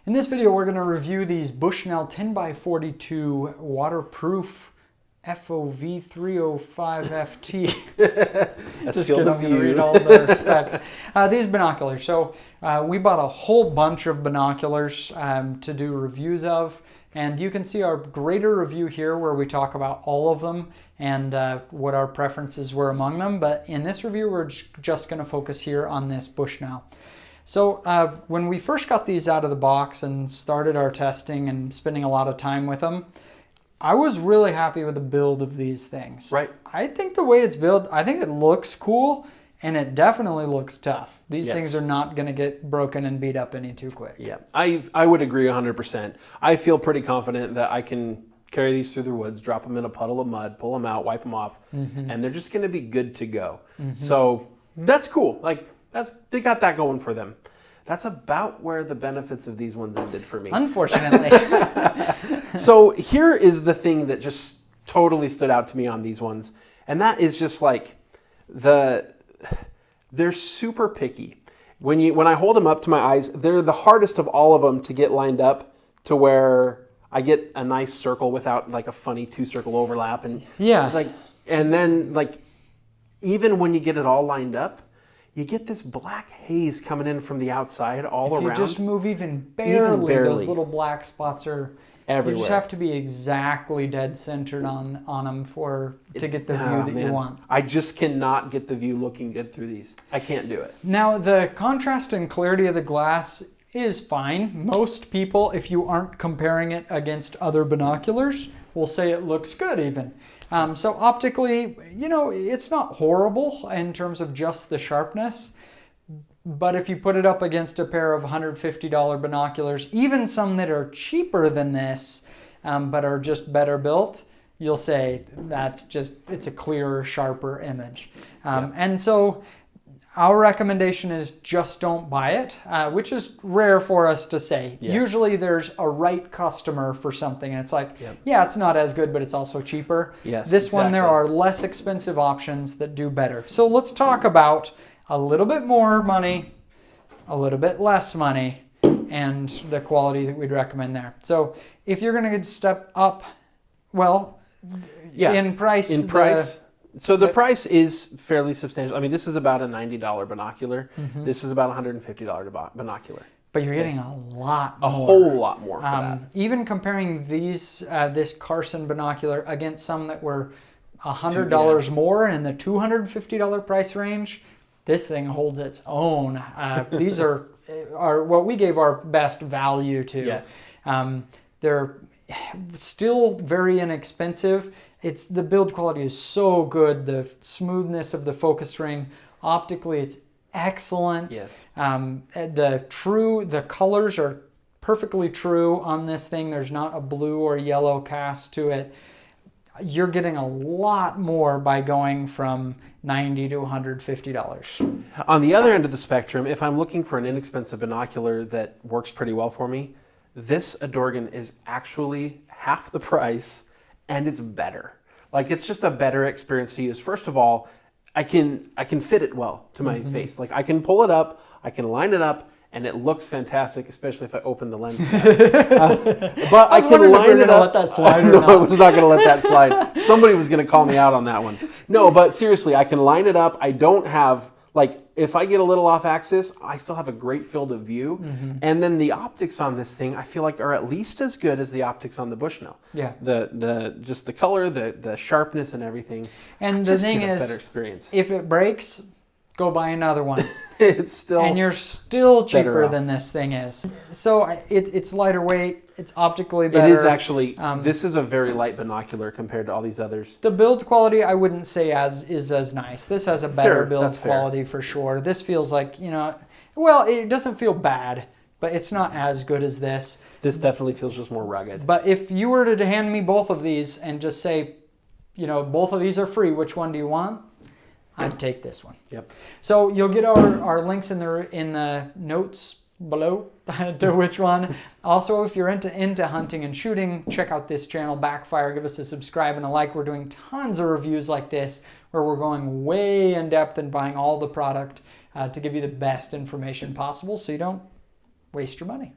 In this video, we're going to review these Bushnell 10x42 waterproof FOV 305FT. Just kidding, I'm going to read all the specs. These binoculars. So we bought a whole bunch of binoculars to do reviews of. And you can see our greater review here where we talk about all of them and what our preferences were among them. But in this review, we're just going to focus here on this Bushnell. So when we first got these out of the box and started our testing and spending a lot of time with them, I was really happy with the build of these things. Right. I think the way it's built, I think it looks cool and it definitely looks tough. These things are not going to get broken and beat up any too quick. Yeah, I would agree 100%. I feel pretty confident that I can carry these through the woods, drop them in a puddle of mud, pull them out, wipe them off, and they're just going to be good to go. So that's cool. Like, they got that going for them. That's about where the benefits of these ones ended for me. Unfortunately. So here is the thing that just totally stood out to me on these ones. And that is just like they're super picky. When I hold them up to my eyes, they're the hardest of all of them to get lined up to where I get a nice circle without like a funny 2-circle overlap. And then even when you get it all lined up, you get this black haze coming in from the outside all around. If you just move even barely, those little black spots are everywhere. You just have to be exactly dead centered on them to get the view that you want. I just cannot get the view looking good through these. I can't do it. Now, the contrast and clarity of the glass is fine. Most people, if you aren't comparing it against other binoculars, will say it looks good even. So optically, it's not horrible in terms of just the sharpness. But if you put it up against a pair of $150 binoculars, even some that are cheaper than this, but are just better built, you'll say it's a clearer, sharper image. And so our recommendation is just don't buy it, which is rare for us to say. Yes. Usually there's a right customer for something, and it's like, yeah, it's not as good, but it's also cheaper. Yes, this one, there are less expensive options that do better. So let's talk about a little bit more money, a little bit less money, and the quality that we'd recommend there. So if you're going to step up, in price. So the price is fairly substantial. I mean, this is about a $90 binocular. This is about a $150 binocular. But you're getting a lot more. A whole lot more for that. Even comparing this Carson binocular against some that were $100 more in the $250 price range, this thing holds its own. These are what we gave our best value to. Yes. They're still very inexpensive. The build quality is so good. The smoothness of the focus ring, optically, it's excellent. Yes. The colors are perfectly true on this thing. There's not a blue or yellow cast to it. You're getting a lot more by going from $90 to $150. On the other end of the spectrum, if I'm looking for an inexpensive binocular that works pretty well for me, this Adorgan is actually half the price. And it's better. Like, it's just a better experience to use. First of all, I can fit it well to my face. Like, I can pull it up, I can line it up, and it looks fantastic, especially if I open the lens. But I can line it up. Let that slide or no, not. I was not going to let that slide. Somebody was going to call me out on that one. No, but seriously, I can line it up. I don't have, if I get a little off axis, I still have a great field of view. And then the optics on this thing, I feel like are at least as good as the optics on the Bushnell. Yeah. Just the color, the sharpness and everything. And the thing is, better experience. If it breaks, go buy another one. It's still and you're still cheaper than this thing is. So it's lighter weight. It's optically better. It is actually. This is a very light binocular compared to all these others. The build quality, I wouldn't say is as nice. This has a better build quality for sure. This feels like it doesn't feel bad, but it's not as good as this. This definitely feels just more rugged. But if you were to hand me both of these and just say, both of these are free, which one do you want? I'd take this one. Yep. So you'll get our links in the notes below to which one. Also, if you're into hunting and shooting, check out this channel, Backfire. Give us a subscribe and a like. We're doing tons of reviews like this where we're going way in depth and buying all the product to give you the best information possible so you don't waste your money.